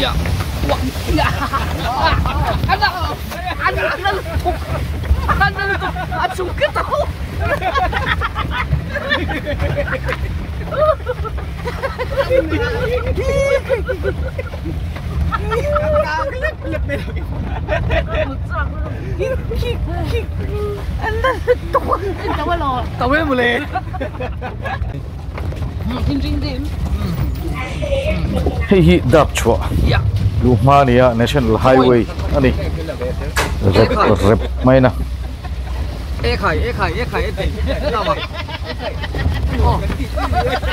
Ya. Wah. Ya. Ada sungkit aku. Tao biết một lề. Hi dap chua. Lumania National Highway. Ani. Rep mai na. Ê khải. Nào mà.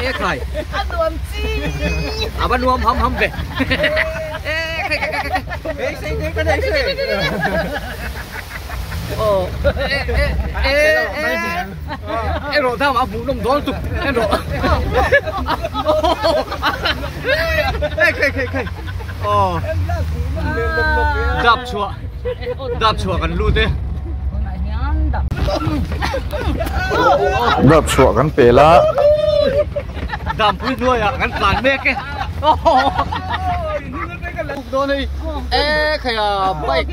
Ê khải. Ăn nuông chi. À ban nuông hâm về. Ê khải. Ê xây cái này xây. Em rồi tao mà phụ nông thôn tục em rồi khơi đạp chùa gần luôn thế Đạp chua kan pela. đạp vui nuôi à gần phản mê cái đó này ê khơi à bay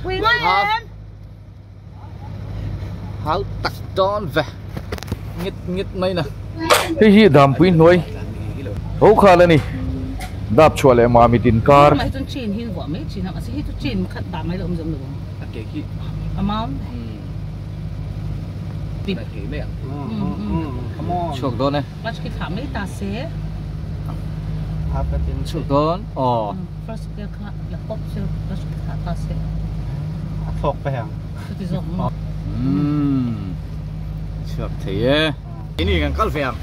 Quý ngay em. Háo tặc đón về nghít mấy nè Hi dam pui noi. Ho khala ni. Dap chua le ma mi tin car. Mày tuần chín hin vợ mấy chín hả? Sẽ tuần chín khát đam mấy lợm dầm được. cái khi Amount. bịt cái mẹ chuột đón này Bắt cái thảm mấy ta sẽ. chuột đón First cái khát là pop sẽ bắt cái thảm ta sẽ. Phộc phải không? Cái giống. chuột thế cái này càng cắt vàng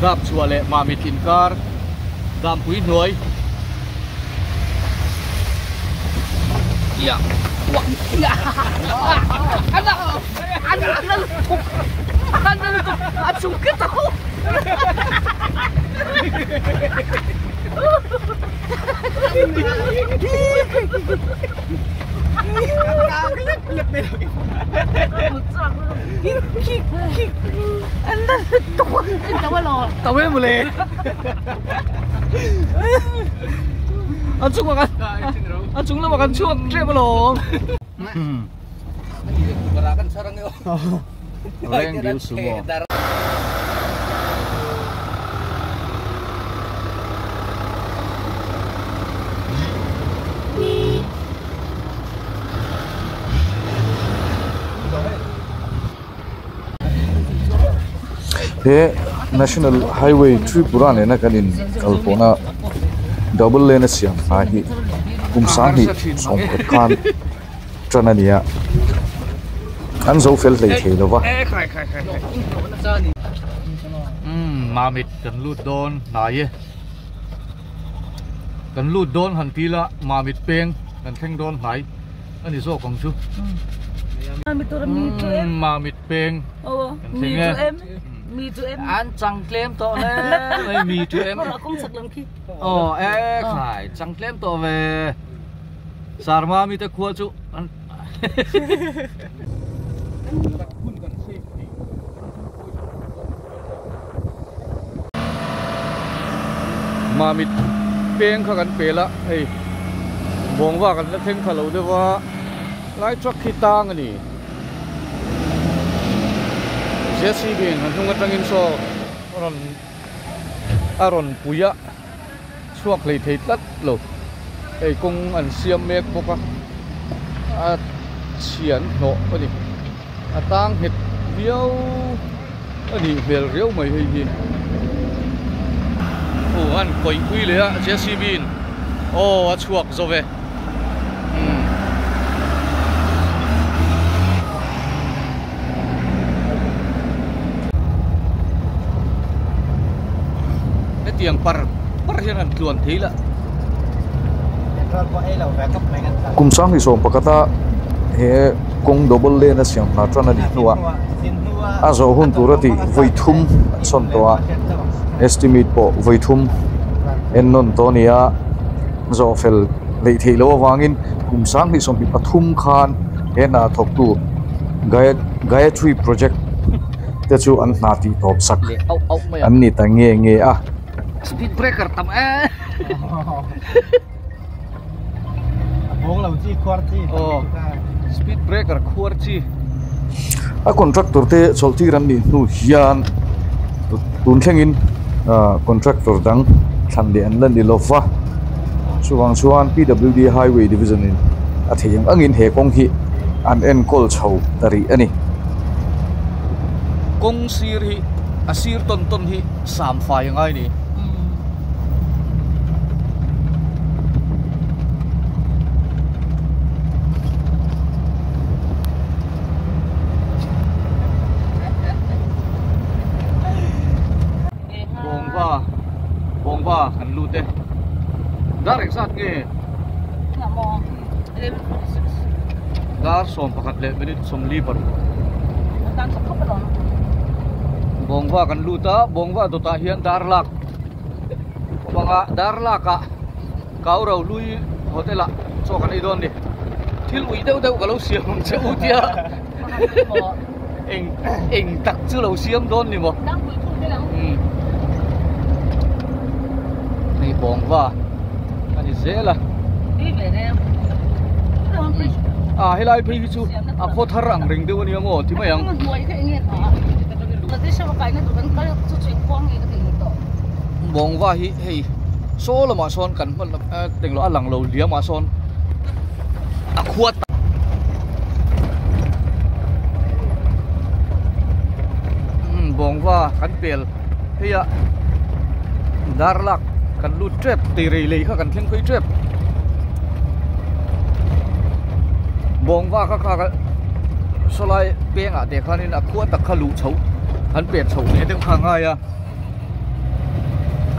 gặp chùa lệ mà mình tin car đam quý nuôi ya wah ya ada sungkit aku tao biết một lề ăn chung makan ăn chung lah makan chuột treo belum gerakan sarang yo Orang dia semua. He National Highway Tripura ne na kanin kalpona double lane siam ha hi kumsang hi som khan tranania an zo fel lei thei lo wa khai mà mịt cần lút đôn này cần lút đôn hẳn tí là mà mịt peng cần thanh đôn này anh đi số còn chú mà mịt peng Mi to em. Mi to em. anh chẳng claim to nè mi to em Cũng sặc lắm khi. ê khai chẳng claim to về sarma mi ta khua chú mà mịt peng khá gần pela hey bong wa kan la theng thalo de wa lai truck khi tang ani JCB han thung atangin so aron puya chuak lei thei tat lo ei kung an siam mek boka a chian no ani atang het viau ani bel reu mai hei hi anh quay quy lấy á JCB a chuộc rồi về cái tiếng par hiện hẳn tuần thế là kumsang hi som pakata he kong double lane na siam na tran ani nuwa azo hun turati voithum son toa estimate po voithum ennon tonia zo fel lei theilo wangin kumsang ni som pi pathum khan ena thok tu Gayatri project te chu an na ti top sak an ni ta nge a speed breaker tam a bong lau chi khwar chi speed breaker khwar chi a contractor te cholti ran ni nu hian tun thlengin contractor dang than de an lan ni lowa chuan PWD highway division in a theyang angin he kong hi an en kol chho tari ani kong sir hi asir ton hi sam fai ngai ni bong va kan lute direct sat nge dar som pakat le minit som li paru bong va kan luta bong va to ta hian dar lak banga dar laka kaurau lui hotela so kan idon ni thil ui deu ka lo siam che utia eng tak chu lo siam don ni mo ni bong va ani zela helai phi chu a kho tharang ring de wani ngo ti mayang bong va hi hei so lo ma son kan man teng lo alang lo lia ma son a khuat bong va kan pel heya darlak kan lu trap ti rei lei kha kan thleng koi trap bong va kha solai peng a de khanin a khuat tak khalu chho an pet chho ne deng kha nga ya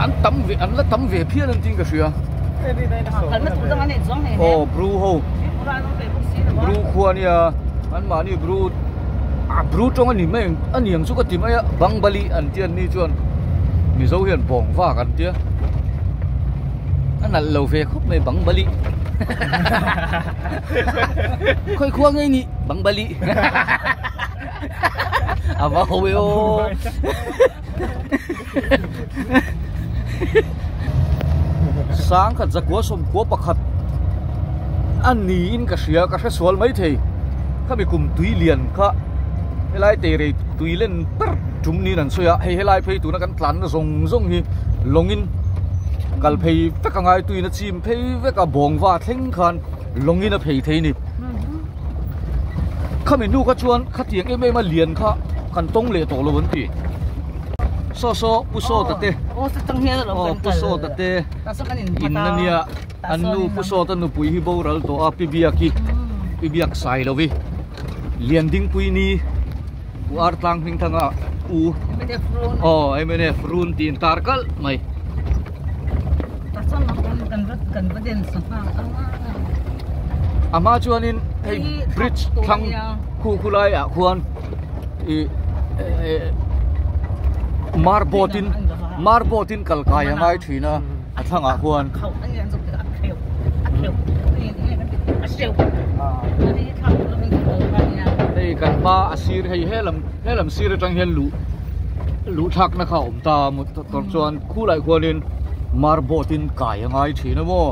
an la tam ve phian an ting ka sia bru ho bru khuania an ma ni bru tong ani mai an yang chu ka ti mai bang bali an tian ni chuan mi zo hian bong va kan tia anh lâu về khúc này bằng bali khơi khoang ấy nhỉ bằng bali à vào hồ yêu sáng khát giặc quá sôm quá bạc khát anh nín cả sữa sual mấy thầy các bị cùng túi liền cả hay lại tề rồi túi lên chúng ni lần xưa hay lại phải tụi nó cắn lăn nó rong hi longin kal phei ve ka ngai tuina chim phei ve ka bong wa thleng khan longin a phei thei ni khami nu ka chuan khatiang em ma lian kha kan tong le to lo ban ti so pu so ta te pu so ta te in na nia an nu pu so ta nu pui hi bo ral to a pibiak sai lo vi lian ding pui ni u ar tlang hing thanga u em ne frun tin tarkal mai ama chuanin hei bridge thang khulai a khuan marbotin kalkai angai thina athanga khuan hei kan ba asir hei helam sir tang hen lu thak na kha om ta mu ton chuan khulai khuanin marbotin kai angai thina mo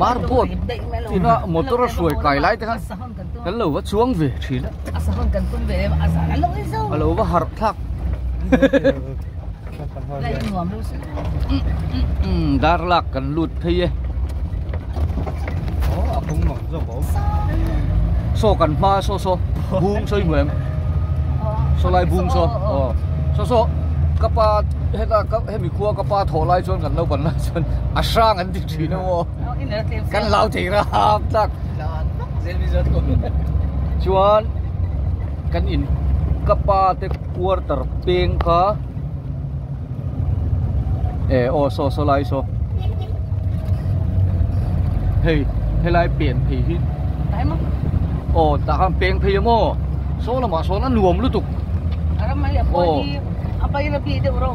marbot tina motor suai kai lai te kan kan lo wa chuang ve thina alo wa har thak dar lak kan lut thei không mỏng rồi bố so kan ma so bung soi muem so lai bung so kapa heta hemi khua kapa tholai chon kan lo ban la chon asang an ti thina mo kan lau thei ra hap tak chuan kan in kapa te quarter peng ka so lai so hey helai pen phei hi em ồ ta ham peng phi mo số là mà số nó nuông lúc tục ada mai apa di apa yang lebih itu bro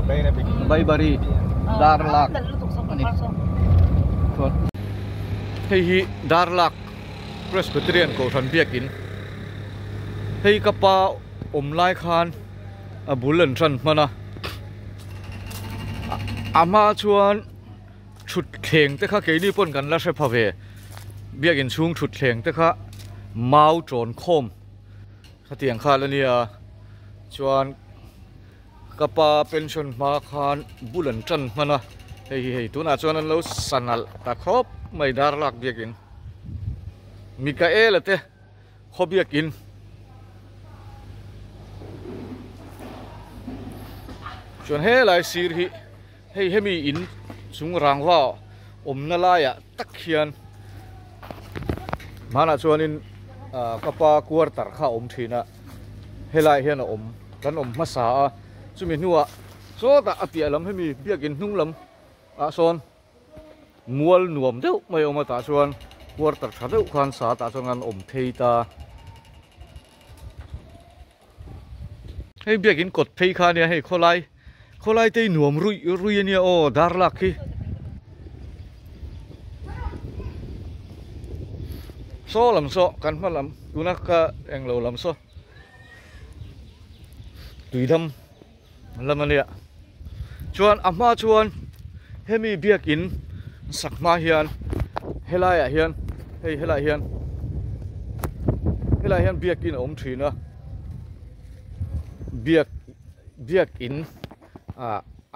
Bay này bị. bay bari Dar Lak untuk sok thôi hay hi Dar Lak Presbyterian ko than biak in hay kapa lai khan a bulan than mana ama chuan chut kheng te kha ke ni pon kan la se phave biak in chung chut kheng te kha mau tron khom kha tiang kha la nia chuan kapa pension ma khan bulan than mana hei tuna chuan an lo sanal ta khop mai Dar Lak biak in Mikael ate khobiak in chuan he lai sir hi hei hemi in chung rangwa omna laia tak hian mana chuan in kapa quarter kha thina helai hian a kan masa a chumi nuwa so ta apia lam hemi biak in hnunglam a son mual nuam deuh mai oma ta chuan quarter tha deuh khan sa ta chuan an thei ta hei biak in kot thei kha nia hei kholai te nuam rui ania o Dar Lak hi so lam so kan ma lam tuna ka englo lam so tuidam lamania chuan ama chuan hemi biak in sakma hian helai hian helai hian biak in thina biak in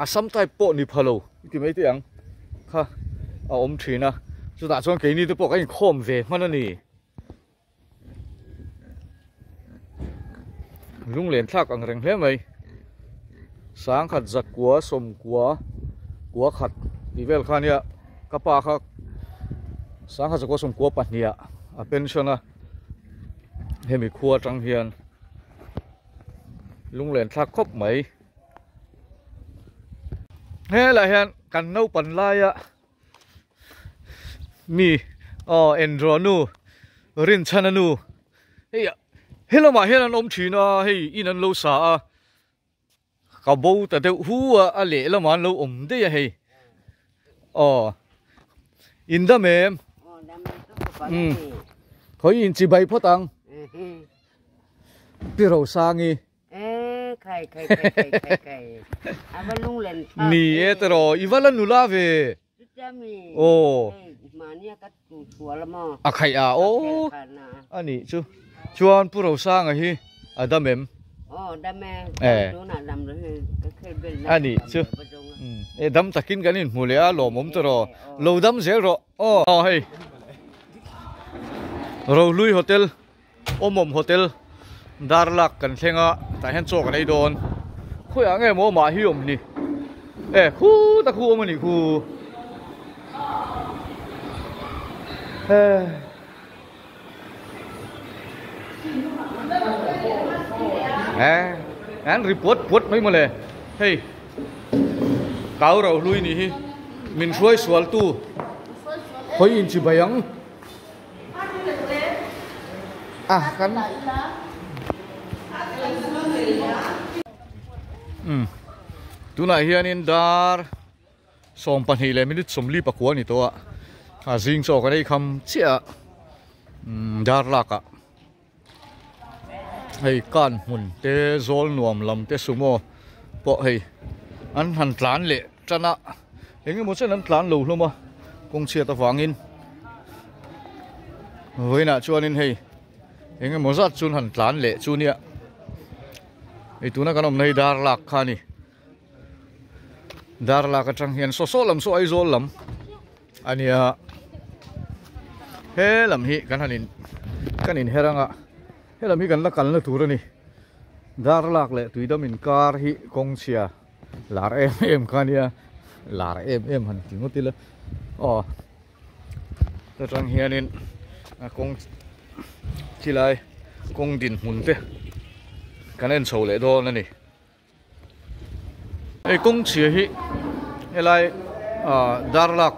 asam tai po ni phalo ki mai te ang kha a thina chu ta chuan ke ni te po ka in khom ve man ani lung len thak ang reng hle mai sang khat zak kwa som kwa khat ni vel khania kapa kha sang khat zak kwa som kwa pahnia a pensiona hemi khuwa tang hian lung len thak khop mai he la hian kan no pan laia mi endronu rin chananu hey hello ma hian an thina hei in an lo sa a ka bo ta de hu a le la man lo de ya hei in da mem khoi in chi bai photang pi ro sangi kai apa lung len ni etro iwala nula ve mania kat suala mo akhai a ani chuan pu ro sang a hi adamem dame do na dam re ka bel na ani chu dam takin kanin mulia lo mom tro lo dam zel ro hei ro lui hotel omom hotel Dar Lak kan thenga ta hen chok nei don khoi ange mo ma hi om ni khu ta khu om ni khu an report put mai ma le hei kau ro lui ni hi min suai sual tu khoi in chi bayang kan tuna hian in Dar som pan hi le minute som li pakwa ni to a jing so ka nei kham chia Dar Lak a hei kan hun te zol nuam lam te sumo po hei an han tlan le chana engge mo chen an tlan lo hloma kong chia ta wangin hoina chuanin hei engge mo zat chun han tlan le chunia ei tuna kanom nei Dar Lak khani Dar Lak atang hian so lam so ai zol lam ania he lam hi kanin heranga he lam hi kan la kal na turani Dar Lak le tuidam in kar hi kong chia lar em khania lar em han tingotila atang hianin kong chilai kong din munte kanen chho le do na ni ei kong chia hi elai Dar Lak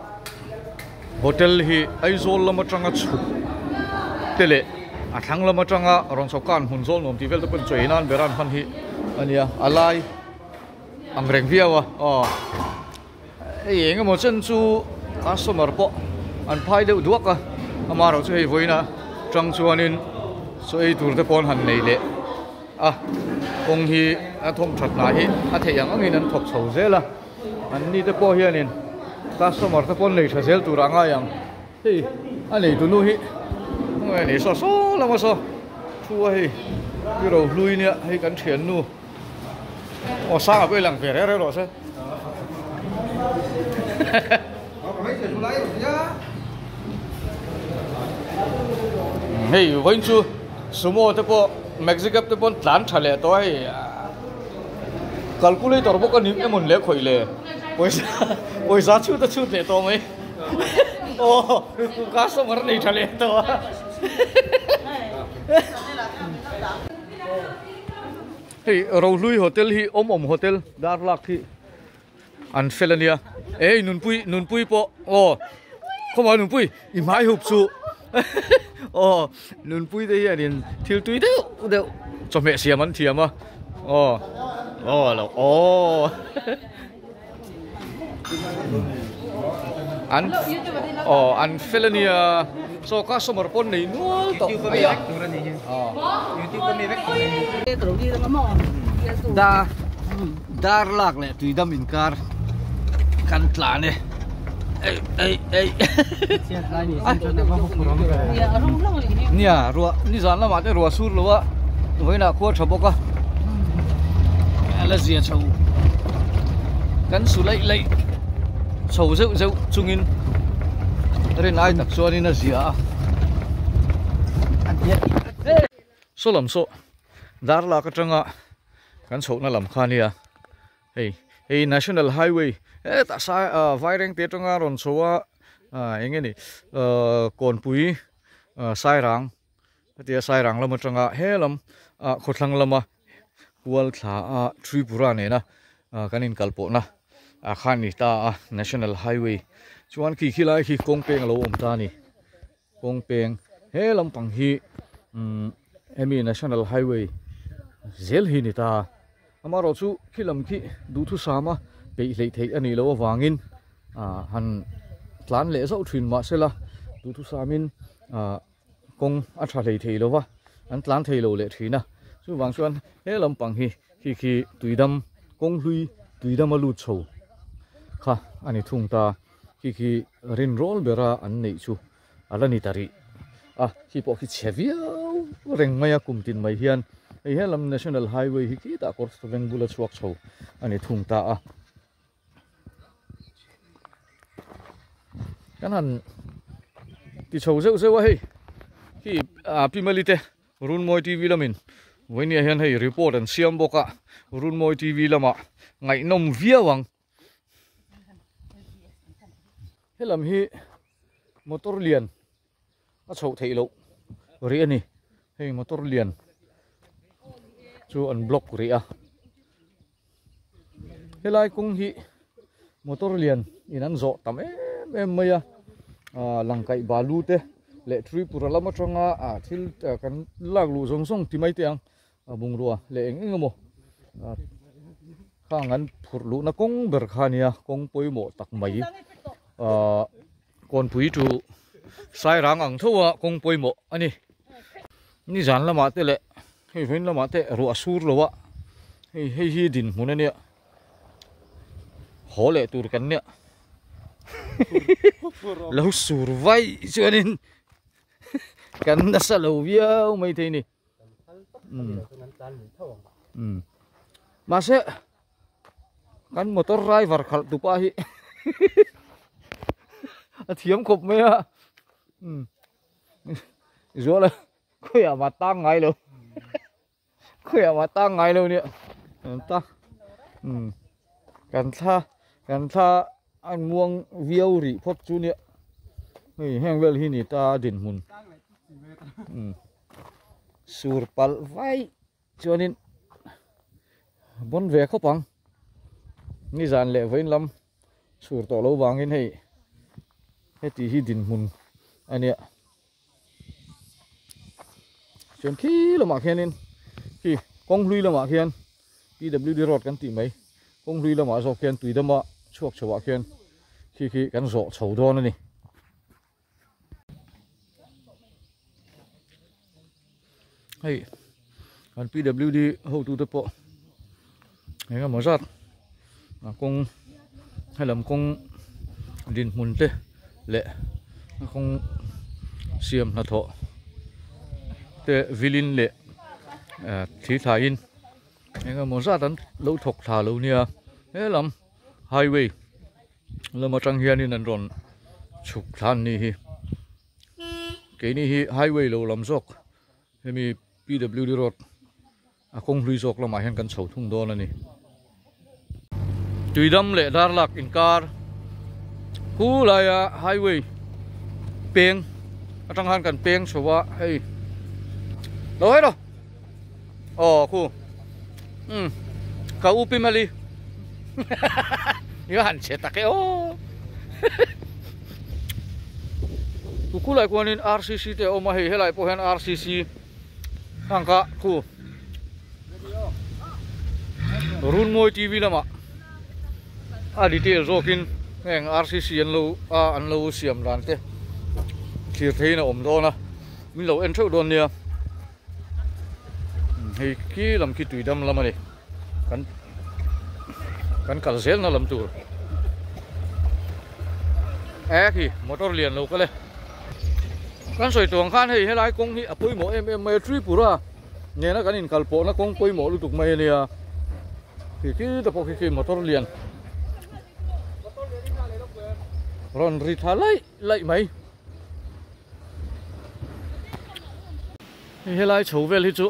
hotel hi aizol lama tanga chu tele a thang lama tanga ron sokan hun zol nom ti vel to pun choinan beran phan hi ania alai angreng viawa ei engemaw chen chu customer po an phai deuh duak a amaro chu hei voina tang chuanin so ei tur te pon han nei le kong hi a thom that na hi a theiang angin an thok chho zela an ni te po hianin customer te pon nei tha zel tur anga yang hei ani tu nu hi ngai ni so lama so chu hei ki ro lui nia hei kan thian nu sa be lang ve re ro se hei voin chu sumo te po Mexico te pon tlan thale to ai calculator bo kan ni emon le khoile poisa chu ta chu te to mai ku customer nei thale to hei ro lui hotel hi om hotel dar lak thi an felania ei nun pui po khoma nun pui i mai hup chu nun pui te hi anin thil tui deu cho mẹ siam an thiam lo an felania so customer pon nei nual to dar lak le tui dam in kar kan tla ne ei nia ruwa ni zan la ma te ruwa sur lo wa voina ko thaboka ala zia chau kan su lai chau zeu chungin ren ai tak chuan in a zia solam so dar la ka tanga kan chho na lam khania hey national highway ta sa vaireng te tanga ron chowa engeni konpui sairang tia sairang lama tanga helam khotlang lama wal thla tripura ne na kanin kalpo na khani ta national highway chuan ki khilai khi kongpeng lo om ta ni kongpeng helam pang hi emi national highway zel hi ni ta amaro chu khilam khi du thu sama pe lei thei ani lo wangin han tlan le zo thin ma sela du thu samin kong a tha lei thei lo wa an tlan thei lo le thina chu wang chuan he lampang hi tuidam kong hlui tuidam alu chho kha ani thung ta hi rin roll bera an nei chu alani tari hi po hi cheviau reng maya kumtin mai hian ei helam national highway hi ki ta kor reng bula chuak chho ani thung ta kanan ti chho zeu hei hi pimalite runmoi tv lamin voinia hian hei report an siam boka runmoi tv lama ngai nom viawang helam hi motor lian a chho theilo ri ani hei motor lian chu an block ri helai kung hi motor lian in an zo tam em maya langkai balu te le tripura lama tanga thil kan lak lu zong zong ti mai tiang bung ruwa le engemo khangan phurlu na kong ber khania kong poimo tak mai kon pui tu sai rang ang thowa kong poimo ani ni jan lama te le hei vein lama te ru asur lowa hei hi din munania hole tur kan ne lo sur vai chuanin kan na sa lo viau mai thei ni ma se kan motor driver khal tu pa hi a thiam khop me zola khoya ma tang ngai lo khoya ma tang ngai lo ni ta kan tha an muang viau ri phop chu ni hei heng vel hi ni ta din mun sur pal vai chuanin bon ve khopang ni zan le vein lam sur to lo wangin hei heti hi din mun ania chuyện khi là mà khen nên khi công lui là mà khen PWD road kan ti mai kong lui la ma zo ken tui dama chuak chawa ken khi kan zo chho don ani hey kan PWD ho tu te po nga ma zat na kong halam kong din mun te le kong siam na tho te vilin le thi thain nga mo za tan lo thok tha lo nia he lam highway lama tang hian in an ron chuk than ni hi ke ni hi highway lo lam zok hemi PWD road a kong hlui zok lama hian kan chho thung don ani tuidam le darlak in car ku la ya highway peng atang han kan peng chowa hei lo hai lo ku kau upi mali, ini han cetak oh. Tuku lai kuanin RCC te oma hei helai pohen RCC, angka ku. Run moi TV lama, detail zokin, eng RCC an lo siam dan te, thir thei na om do na, min lo en thau don nia. Hei ki lam ki tuidam lama ni kan kalzel na lam tur ki motor lian lo ka le kan soi tuang khan hei helai kong hi apoi mo em tree pura ne na kan in kalpo na kong poi mo lu tuk mai nia ki ta po ki motor lian ron ri tha lai mai helai chho vel hi chu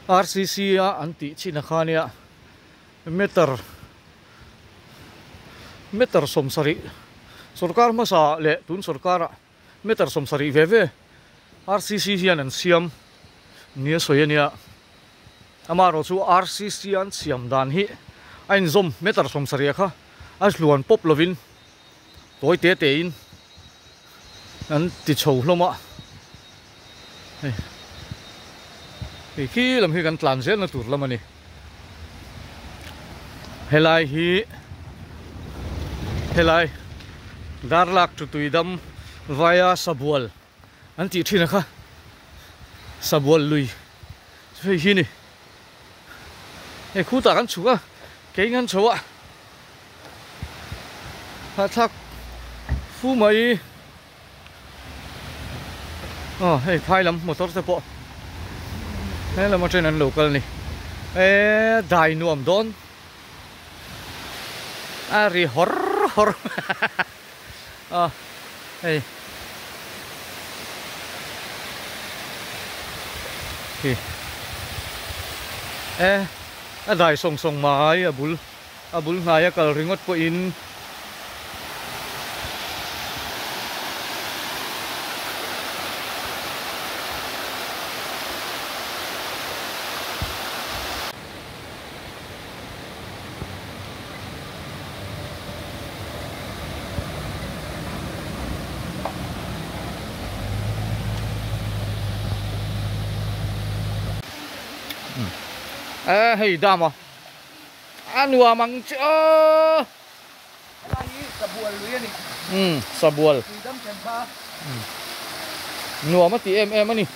RCC anti China khania meter somsari sarkar masa le tun sarkar meter somsari veve RCC hian an siam nia soyania amaro chu RCC an siam dan hi ain zom meter somsari kha asluan pop lovin toy te in an ti chho hloma khi làm khiกันตลานเส้นนะตุดละมันนี่เฮลัยดาร์ลักตุยดำ via Sabual อันที่ที่นะคะ Sabual ลุยเฮ้ยที่นี่คู่ตากันชัวเก่งกันชัวถ้าฟูไม่เฮ้ยพายลำมอเตอร์สปอร์ตนี่เรามาเจอนันโลกลนี่ได้นวมโดนรีฮอร์เฮ้ยได้ส่งมาอาบุลนายก็ริงดปอินเฮ้ยดามอ่ะนัวมังเจ้าสะบัวเลยนี่สะบัวนัวมาตีมันนี่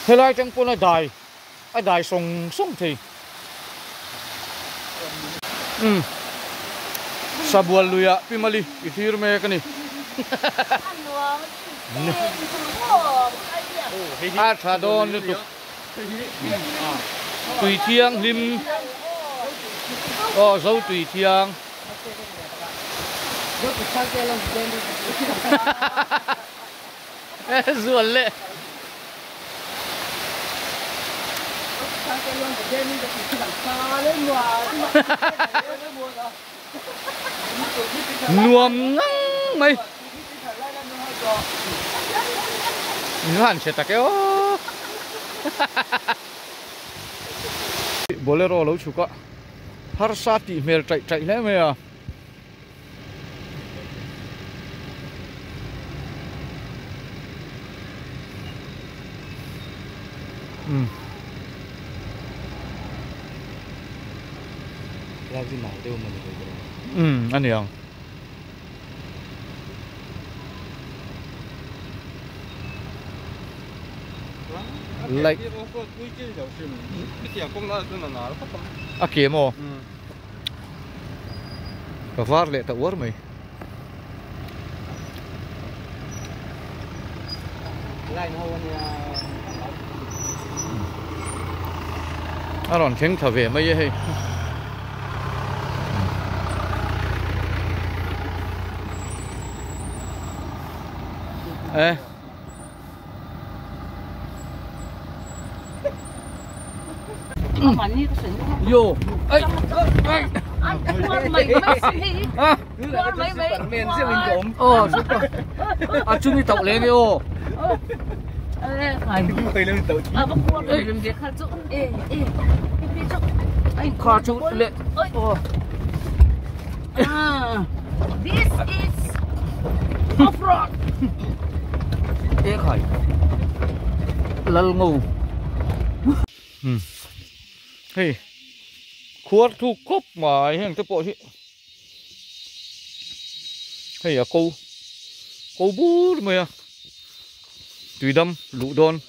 เฮ้ยไรจังปุ่นได้ส่งทีสะบัวเลยอ่ะพี่มาลีอีทีร์เมกันนี่ชาดอนตุกตุยเทียงริมเสาตุยเทียงส่วนเละนวมนั่งไหมนี่หันเฉตะแก้วBolero lo chuka har sati mel trai le me a ra cái nào đều mình được. anh hiểu lại à kia mò cái vár lệ tao uất mày Lại nó à còn khéng thở về mấy vậy ê vô ấy à chúng đi tàu lên đi ô khó chú lên This is off-road. thế khỏi lal ngủ hey khuất thu cốc mà hiện tới bộ hey à cô bú mày à tùy đâm lũ đòn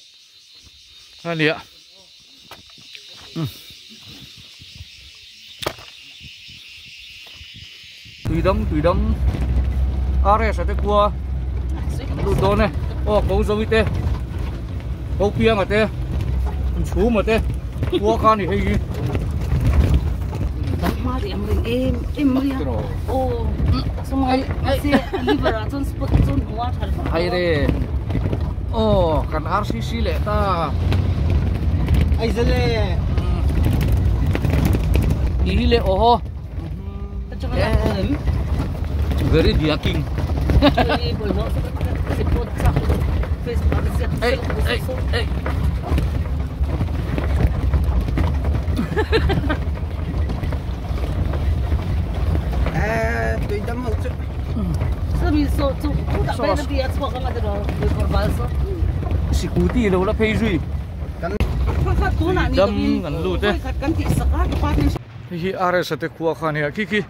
ha nè tùy đâm are sẽ tới qua lũ đòn này ô câu dâu tê câu pia mà tê chú mà tê qua con thì hay gì Mà thì em ô xong rồi xe liver à chôn spot chôn hoa thật hay đấy ô cần RCC lệ ta ai giờ này ý lệ ô very diaking ê tụi đâm hậu chứ. Sao mình số chú đã bay nó đi ăn số cái mà được rồi còn bao số security đâu là pay gì đâm ngắn lụt đấy hi are sa te khuwa khan ya ki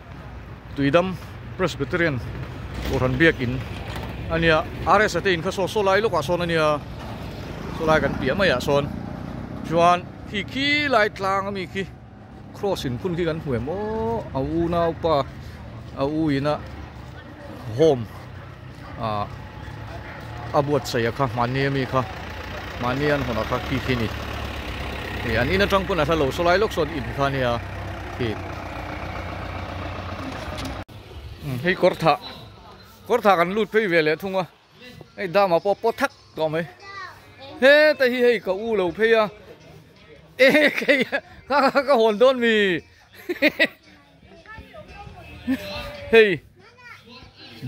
tuidam Presbyterian oran biak in ania are sa te in kha so lai lo ka son ania so lai kan pia ma ya son chuan ki lai tlang mi ki cross in kun ki kan huem o au na pa au ina home abuat sa ya kha mani mi kha mani an hona kha ki niอันนี้นะจังปุ่นอ่ะถ้าเราสไลด์ลูกศรอินท่านี่อ่ะให้กดท่ากันลุดไปเวลเลยทุ่งวะไอ้ดามาปอทักก็ไหมเฮ้แต่ให้ก็อู้เราเพียเอ๊ะข้าก็หอนโดนมีเฮ้ย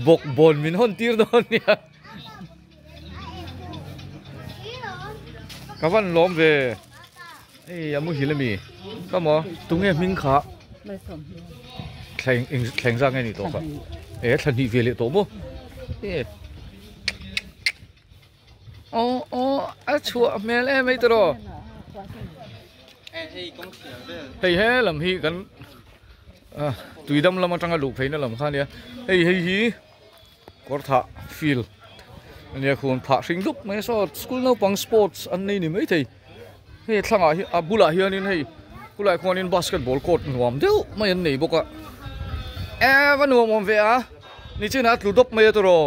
บกบนมินหอนตีร์โดนเนี่ยกับวันล้มเวเอ้ยยังไม่เห็นเลยมีก็หมอตรงนี้มิงขาแข่งร่างไงนี่ตัวก็เอ๊ะทันทีเวลิตัวมั้งเอ๊ะอ๋อชัวแม่เล่ไม่ตรอเฮ้ยลำฮีกันตุยดำลำมาจังกะลูกเพลนลำข้าเนี่ยเฮ้ยก็ท่าฟิลอันนี้ควรผ่าสิ่งลุกไม่สอดสกูลน้าปังสปอร์ตอันนี้นี่ไม่ใช่เฮ้ยทั้งบุหรี่เฮียนี่เฮ้ยกูไล่คนนี้บาสเกตบอลโคตรหวมเดียวไม่ยันหนีบอกว่าวันหวมเวียนี่ชื่อนัดลุดบไม่ตัวรอ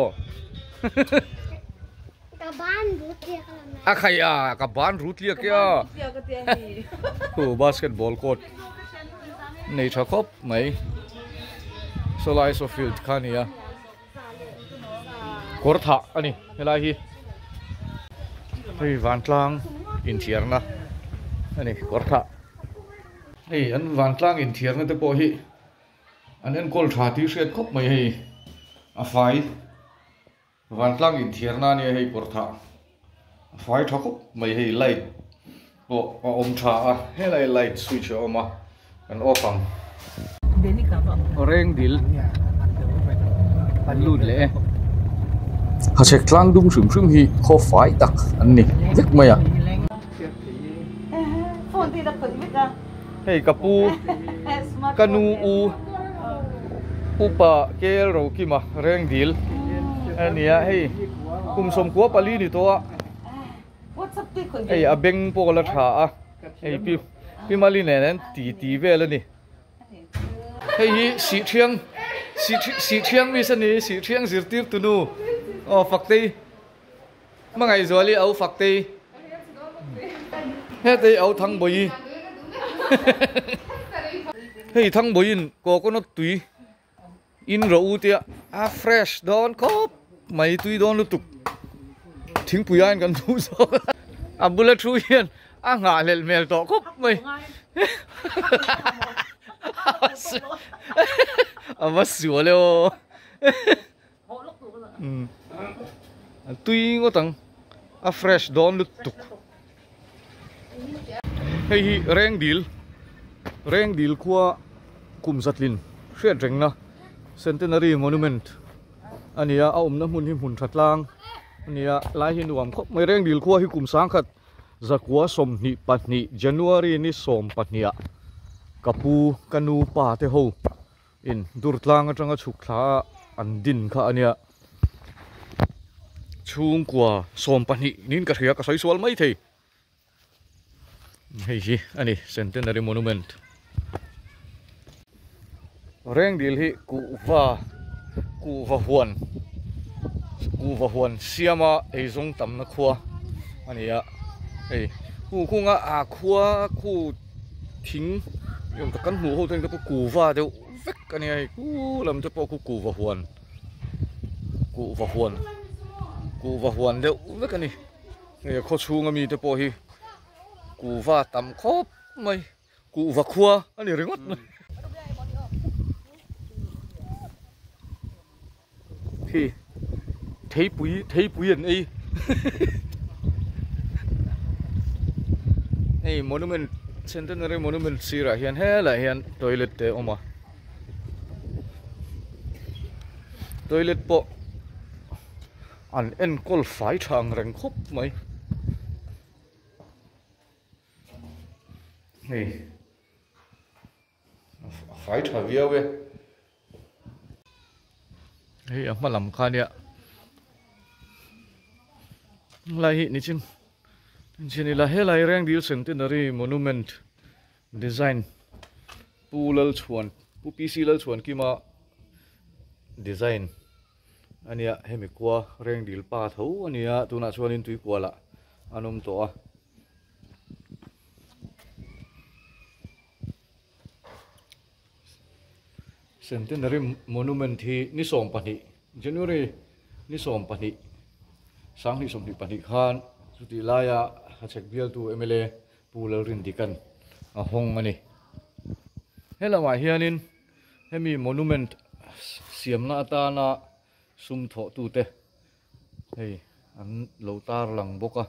กับบ้านรูทเลียกันนะใครกับบ้านรูทเลียกันโอ้บาสเกตบอลโคตรนี่ชักครบไหมสไลด์โซฟิลด์ข้านี่กอร์ท่าอันนี้เวลาที่เฮ้ยวันกลางอินเทียร์นะอันนี้กอร์ท่าเฮ้ยอันวันกลางอินเทียร์นั่นแต่พอฮีอันนั้นกอร์ท่าที่เสียดครบไหมเฮ้ยไฟวันกลางอินเทียร์นั่นเนี่ยเฮ้ยกอร์ท่าไฟทักครบไหมเฮ้ยไลท์โอ้อมท่าเฮ้ยไลท์สวิตช์ออกมาอันออฟังเร่งดิลอันลุดเลยหากเช็คครั้งดุมซึมฮีข้อไฟตักอันนี้เล็กไหมอ่ะphone thì đặt khởi biết ra hei kapu kanu upa kel ro ki ma reng dil ania hei kum som ko pali ni to what's up te khoi hei abeng po la tha a hei pi mali ne nen ti ve la ni hei si thiang mi sa ni si thiang zir tir tu nu o fakte mangai zoli au fakte he te au thang boi hei thang boi in coconut tui in ro u tia a fresh don kop mai tui don lu tuk thing puyan kan thu so a bullet through hian a nga lel mel to kop mai a masu le o tui ngo tang a fresh don lu tuk hei reng dil kwa kum zatlin hriat reng na centenary monument ania a omna mun hi mun thatlang ania lai hin nuam khop mai reng dil kwa hi kum sang khat zakwa som ni patni January ni som patnia kapu kanu pa te ho in durtlang atanga chuk thla an din kha ania chung kwa som patni nin ka thria ka sai sual mai thei hei hi ani centenary monument reng dil hi ku va huan siama eizong tam na khua ania ei ku nga a khua ku thing yom ta kan hu ho ten ka ku va deu vek ania ku lam te po ku va huan deu vek ani nge kho chunga mi te po hi ku va tam khop mai ku va khua ani ringot thì thấy bụi ấy hey monument centenary monument sira hian he la hian toilet te oma toilet po an en kol fai thang reng khop mai hey fai tha via we hey amma lam khan ya lai hi ni chin la he lai reng dil centenary monument design pulal chuan pu pc lal chuan ki ma design ania hemi kwa reng dil pa tho ania tuna chuan in tui kwala anom to a centenary monument hi ni som pani January ni som pani sang ni som ni pani khan chuti laya hachek bial tu MLA pulal rin dikan a hong ani helama hianin hemi monument siamna atana sum tho tu te hei an lo tar lang boka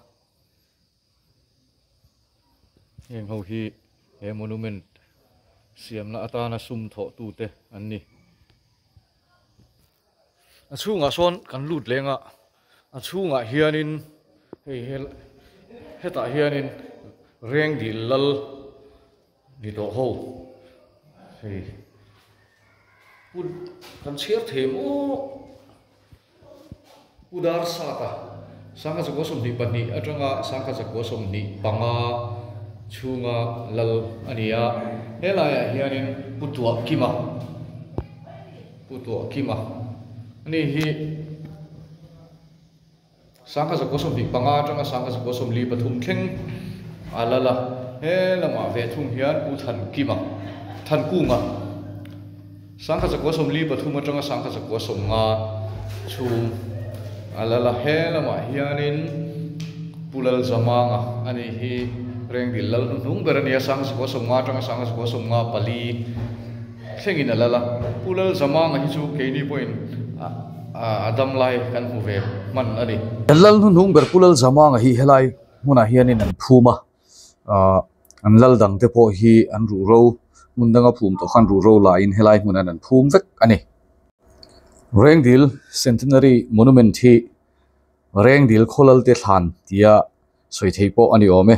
heng ho hi he monument siamna atana sum tho tu te anni achunga son kan lut lenga achunga hianin hei heta hianin reng dil lal ni to ho hei pun kan chiar them o udar sata sanga jago som ni pani atanga sanga jago som ni panga chunga lal ania helaya hianin putua kima ani hi sanga jago som ni panga atanga sanga jago som li pathum thleng alala helama ve thum hian u than kima than kunga sangka jago som li pathum atanga sangka jago som nga chum alala helama hianin pulal zamanga ani hi reng dil lal nung berania sangka jago som nga atanga sangka jago som nga pali thlengin alala pulal zamanga hi chu keini point adam lai kan hu ve man ani lal nung ber pulal zamanga hi helai huna hianin an phuma an lal dang te po hi an ru ro mundanga phum to khan ru ro la in helai hunan an phum vek ani reng dil centenary monument hi reng dil kholal te thlan tia soi thei po ani ome